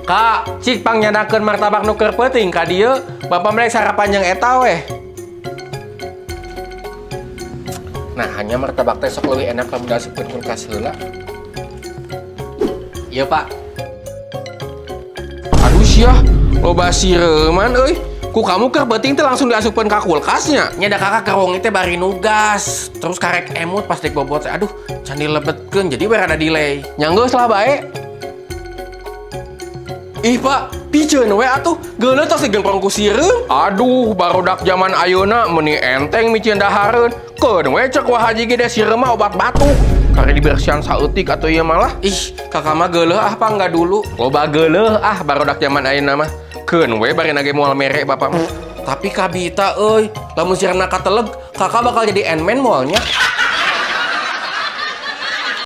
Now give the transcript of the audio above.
Kak, cik pang nyanakeun martabak nuker peuting ka dieu. Bapak mereka sarapan yang eta weh. Nah, hanya martabak teh sok leuwih enak lamun diasupkeun kulkas heula. Iya, Pak. Aduh sia, loba sireuman euy. Ku kamu keur peuting teh langsung diasupkeun ka kulkasnya. Nya da kakak kerong teh bari nugas. Terus karek emut pas dek bobot teh. Aduh, can dilebetkeun jadi berada delay. Nya geus lah bae. Ih Pak, pijeun we atuh, geuleuh tos digengprong ku sireung. Aduh, barudak zaman ayeuna meuni enteng micieun dahareun. Keun we cek wah haji ge sireung mah obat batuk. Kare dibersihan saeutik atuh ieu malah. Ih, kakak mah geuleuh ah Pak enggak dulu. Loba geuleuh ah barudak zaman ayeuna mah. Keun we bari nage moal mere bapak mah. Tapi kabita euy, lamun sireungna kateleg, kakak bakal jadi Ant-Man moalnya.